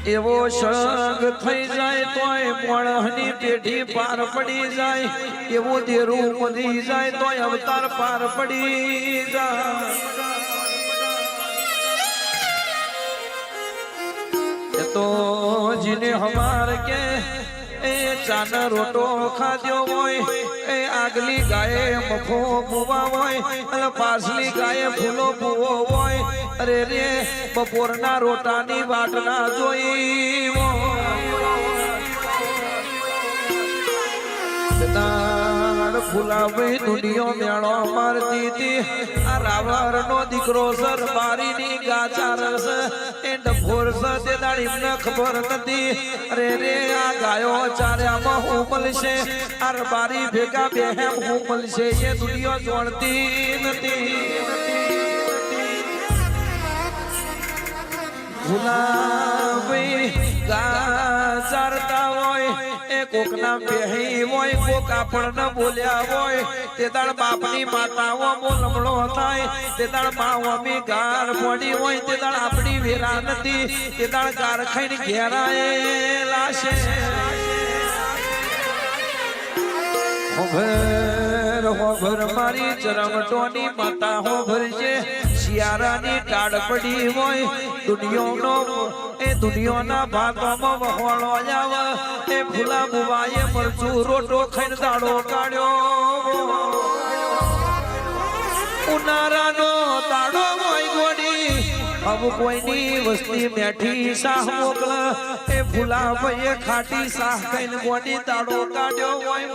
એવો સંગ થઈ જાય તોય મોણની પેઢી પાર પડી જાય એવું દેરું મળી જાય તોય અવતાર પાર પડી જાય તો જીને હમાર કે એ ચાન રોટો ખાધ્યો હોય એ આગલી ગાય મફો ભૂવા હોય અને પાછલી ગાય ફૂલો ભૂવો હોય અરે રે બપોરના રોટાની વાટ ના જોઈ ફૂલાભાઈ દુનિયો મેળો મારતી હતી આ રાવણ નો દીકરો સર બારીની ગાચા રસ એ ડફોર તે દાડી મને ખબર નથી અરે રે આ ગાયો ચાર્યામાં હું મળશે આ બારી ભેગા બેહેમ હું મળશે એ દુનિયો જોડતી નથી ફૂલાભાઈ ગાચારતા હોય કોકના બેહી હોય કોક આપણને બોલ્યા હોય તે દાડ બાપની માતાઓ બોલમણો થાય તે દાડ માઓમી ગાર પડી હોય તે દાડ આપણી વેરા નથી તે દાડ ગાર ખાઈને ઘેરાએ લાશે હોભર મારી ચરમટોની માતા હોભરજે શિયાળાની ટાળ પડી હોય દુનિયાનો એ દુનિયાના ભાગોમાં વહોળો આવે એ ફૂલા બુવાએ મરચું રોટો ખાઈને દાડો કાઢ્યો ઉનાળાનો દાડો હોય ગોડી હવે કોઈની વસ્તી મેઠી શાહ મોકલ એ ફૂલા ભાઈએ ખાટી શાહ ખાઈને ગોડી દાડો કાઢ્યો હોય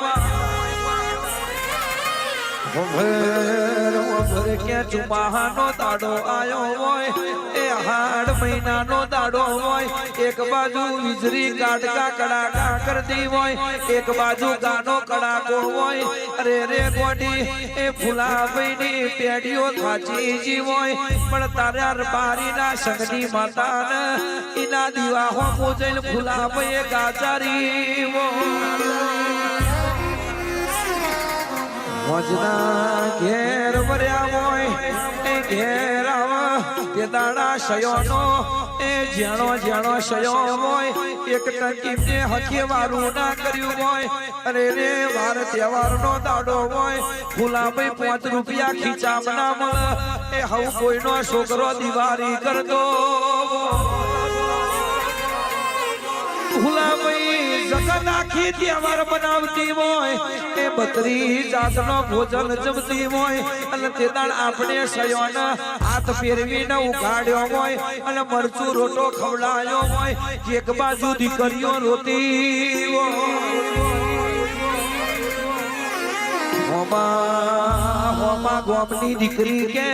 કે ચુમાહાનો દાડો આયો હોય એ હાડ મહિનાનો દાડો હોય એક બાજુ વીજળી કાટકા કડાકા કરતી હોય એક બાજુ ગાનો કડાકો હોય અરે રે ગોડી એ ફૂલાભાઈની પેઢીઓ થાચી જી હોય પણ તારા બારીના સંગની માતાને એના દીવાહો પૂજેલ ફૂલાભાઈએ ગાચારી મોજના ઘેર ભર્યા હોય એ ઘેર આવા તે દાડા શયોનો એ જેણો જેણો શયો હોય એક ટંકી ને હકે વારું ના કર્યું હોય અરે રે વાર તહેવારનો દાડો હોય ફૂલાભાઈ 5 રૂપિયા ખીચામ ના મળે એ હવ કોઈનો છોકરો દિવાળી કરતો ફૂલાભાઈ જગત આખી તહેવાર બનાવતી હોય એ 32 જાતનો ભોજન જમતી હોય અને તે દાડ આપણે સયોના હાથ ફેરવીને ઉગાડ્યો હોય અને મરચું રોટો ખવડાયો હોય એક બાજુ દીકરીઓ રોતી હોમા ગોમની દીકરી કે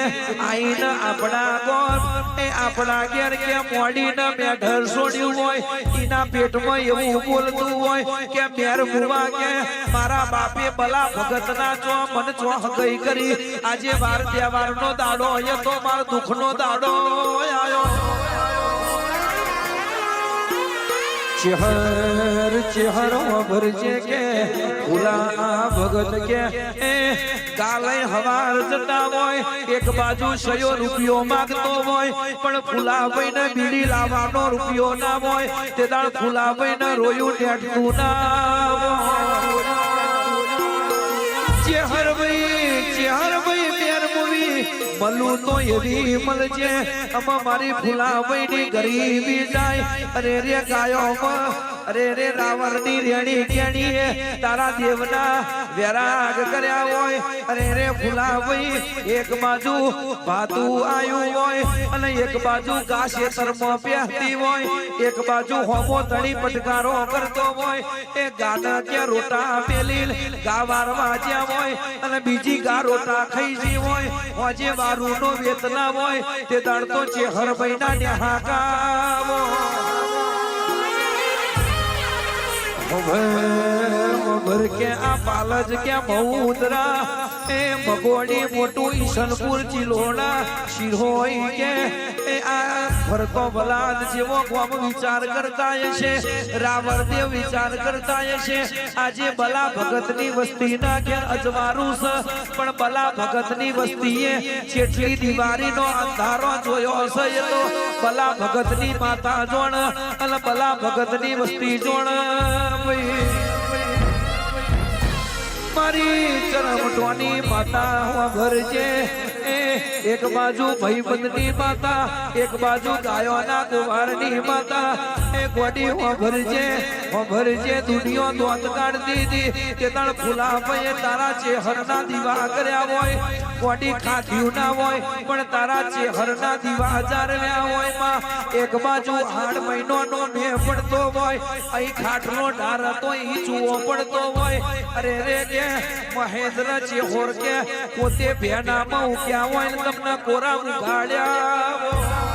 આઈને આપણા ગોમ એ આપણા ઘેર કે મોડીને મેઢર છોડ્યું હોય એના પેટમાં એવું બોલતું હોય કે મેર મુવા કે મારા બાપે ભલા ભગતના ચો મન ચો હગઈ કરી આજે વાર તહેવારનો દાડો એ તો માર દુઃખનો દાડો આયો ચહેર ચહેરો ભરજે કે ફૂલા ભગત કે એ કાલે હવાર જતા હોય એક બાજુ 100 રૂપિયો માંગતો હોય પણ ફૂલાભાઈને બીડી લાવવાનો રૂપિયો ના હોય તે દાડ ફૂલાભાઈને રોયું નેટતું ના ચહેરભાઈ મેર મૂવી મલું તો એવી મળજે આમાં મારી ફૂલાભાઈની ગરીબી જાય અરે રે ગાયોમાં અરે રે રાવણની રેણી કેણીએ તારા દેવના વેરાગ કર્યા હોય અરે રે ફૂલાભાઈ એક બાજુ ભાતું આયું હોય અને એક બાજુ ઘાસ ખેતરમાં પહેરતી હોય એક બાજુ હોમો તણી પટકારો કરતો હોય એ ગાના કે રોટા પેલી ગાવાર વાજ્યા હોય અને બીજી ગા રોટા ખાઈ જી હોય હોજે વારુનો વેતના હોય તે દાડ તો ચેહરભાઈના નેહાકા ઘર કે આ પાલજ કે મહુદરા એ મગોડી મોટું ઈશનપુર ચિલોડા શિરોઈ કે એ આ ફરતો બલાદ જેવો કોમ વિચાર કરતા છે રાવણદેવ વિચાર કરતા છે આજે બલા ભગતની વસ્તી ના કે અજવારું છે પણ બલા ભગતની વસ્તીએ જેટલી દિવારીનો અંધારો જોયો છે એ તો બલા ભગતની માતા જોણ અને બલા ભગતની વસ્તી જોણ મારી ચરમટોની માતા ઘર છે એક બાજુ ભાઈબંધની માતા એક બાજુ ગાયોના કુવારની માતા એ ગોડી ભરજે દુનિયો દોત કાઢતી હતી કે તણ ફૂલા ભાઈ તારા ચેહરના દીવા કર્યા હોય ગોડી ખાધ્યું ના હોય પણ તારા ચેહરના દીવા ચારવ્યા હોય માં એક બાજુ 8 મહિનાનો મેં પડતો હોય અહીં ખાટલો ડાર હતો અહીં ચૂવો પડતો હોય અરે રે કે મહેન્દ્ર ચેહોર કે પોતે ભેનામાં ઉક્યા હોય ને તમને કોરા ઉગાડ્યા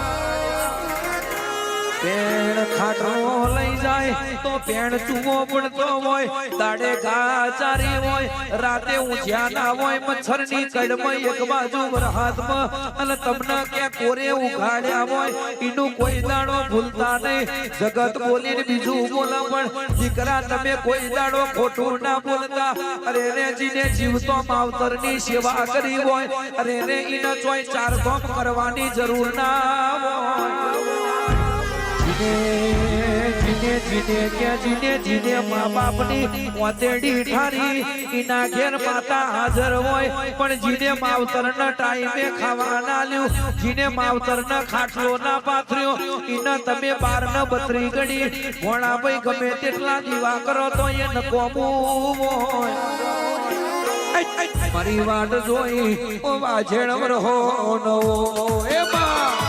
પેણ ખાટલો લઈ જાય તો પેણ ચૂવો પડતો હોય દાડે ઘા ચારી હોય રાતે ઊંઝ્યા ના હોય મચ્છરની કડમાં એક બાજુ વરહાતમાં અને તમને કે કોરે ઉઘાડ્યા હોય એનું કોઈ દાડો ભૂલતા નહીં જગત બોલીને બીજું બોલા પણ દીકરા તમે કોઈ દાડો ખોટું ના બોલતા અરે રે જીને જીવતો માવતરની સેવા કરી હોય અરે રે એને ચોય 4 ધોમ કરવાની જરૂર ના હોય જીને મા બાપની ઓતેડી ઠારી એના ઘેર માતા હાજર હોય પણ જીને માવતરના ટાઈમે ખાવા ના લ્યું જીને માવતરના ખાટલો ના પાથર્યો એને તમે 12 ને 32 ઘડી ભોણા ભાઈ ગમે તેટલા દીવા કરો તો એ નકોમું હોય મારી વાટ જોઈ ઓ વાજેણ રહો નવો એ બા